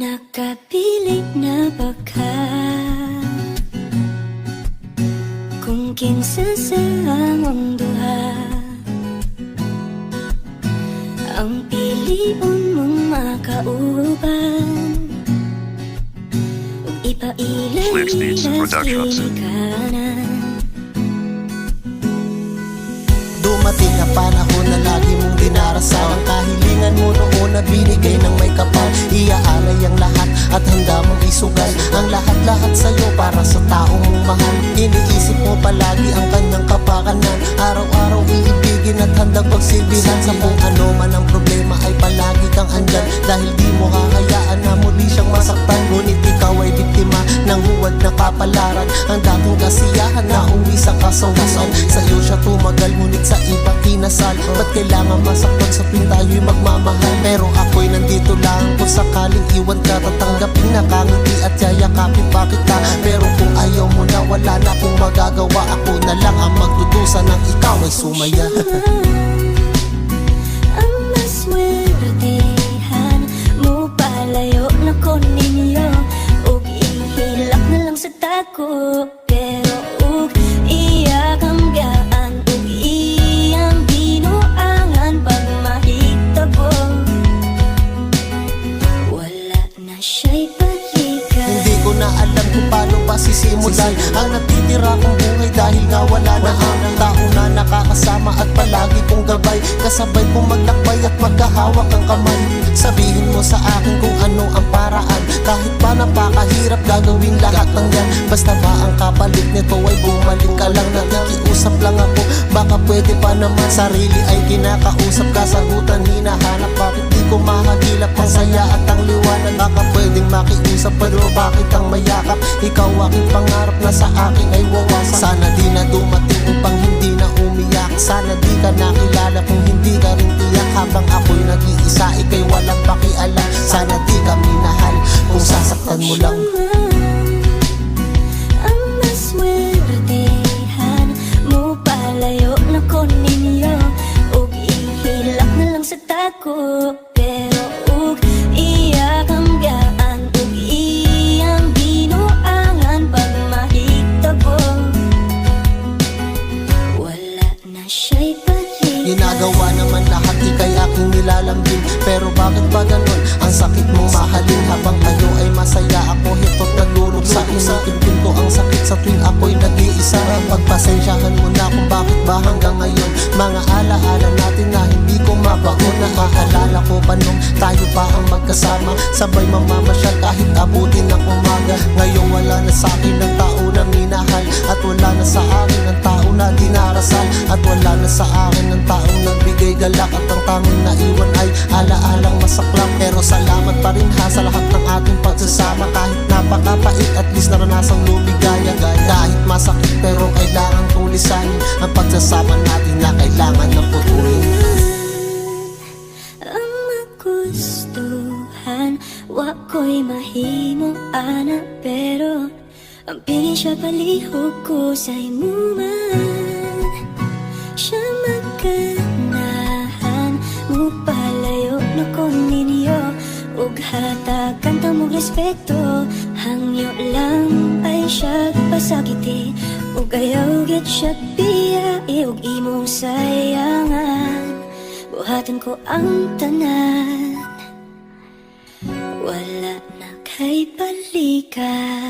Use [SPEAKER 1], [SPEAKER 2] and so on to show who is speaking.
[SPEAKER 1] Nakapilit na ba ka? Kung kinsa sa among duha ang piliun mong makauban, ug ipailay sa kanan.
[SPEAKER 2] Dumating na panahon na lagi mong dinarasal ang kahilingan mo noon na binigay ng may kapal. Iaalay ang lahat at handa mong isugal ang lahat-lahat sa'yo para sa taong mong mahal. Iniisip mo palagi ang kanyang kapakanan, araw-araw iibigin at handang pagsilbihan. Sa kung ano man ang problema ay palagi kang andyan, dahil di mo hahayaan na muli siyang masaktan. Ngunit ikaw ay biktima ng huwad na kapalaran. Ang dating kasiyahan na uwi sa kasawasan, sa'yo siya tumagal ngunit sa iba kinasal. Ba't kailangan masaktan sa tuwing tayo'y magmamahal? Pero ako'y nandito lang kung sakaling iwan ka, tatanggapin, nakangiti at yayakapin pa kita. Pero kung ayaw mo na, wala na akong magagawa. Ako na lang ang magdudusa ng ikaw ay sumaya.
[SPEAKER 1] Ang maswertehan mo palayo na ko ninyo, ug ihilak na lang sa tako. Pero ug iyak ang gaan, ug iyang binuangan pag mahitabo. Wala na siya'y balikan.
[SPEAKER 2] Hindi ko na alam kung paano ba sisimulan ang natitira kong buhay, dahil nga wala na ang tao na nakakasama at palagi kong gabay. Kasabay kong maglakbay at magkahawak ang kamay. Sabihin mo sa akin kung ano ang paraan, kahit pa napakahirap gagawin lahat ng yan. Basta ba ang kapalit nito ay bumalik ka lang, nakikiusap lang ako. Baka pwede pa naman, sarili ay kinakausap, kasagutan hinahanap. Bakit di ko mahagilap ang saya at ang liwanag? Baka pwedeng makiusap, pero bakit ang mayakap? Ikaw aking pangarap na sa akin ay wawasan. Sana di na dumating upang hindi na umiyak. Sana di ka nakilala kung hindi ka rin tiyak. Habang ako'y nag-iisa, ika'y walang pakialam. Sana di ka minahal kung sasaktan mo lang.
[SPEAKER 1] Ang maswertehan mo palayo na ko ninyo, ug ihilak na lang sa tako. Pero ug iyak ang gaan, ug iyang binuangan pag mahitabo. Wala na siya'y balikan.
[SPEAKER 2] Ginagawa naman lahat, ika'y aking nilalambing. Pero bakit ba ganun? Ang sakit mong mahalin habang kayo ay masaya. Ako hito't naglulog sa inikipin ko ang sakit sa tuwing ako'y nag-iisa. Pagpasensyahan mo na kung bakit ba hanggang ngayon mga alaala natin na hindi ko mabaon. Naaalala ko pa nung tayo pa ang magkasama, sabay mamamasyal kahit abutin ng umaga. Ngayon wala na sa akin ang tao na minahal, at wala na sa akin ang tao na dinarasal, at wala na sa akin ang taong nagbigay galak. At ang tanging naiwan ay alaalang masaklap. Pero salamat pa rin ha sa lahat ng ating pagsasama. Kahit napakapait, at least naranasang lumigaya. Kahit masakit, pero kailangan kong lisanin ang pagsasama natin na kailangan ng putulin.
[SPEAKER 1] Ang magustuhan, wako'y mahimo ana. Pero ang pingin siya palihog ko sa imuman. Siya magkanahan mo palayo na ko ninyo, ug hatagan ta mong respeto. Hangyo lang ay siya pasagiti, ug ayaw git siya biyai, ug imong sayangan. Buhatan ko ang tanan, wala na kay balikan.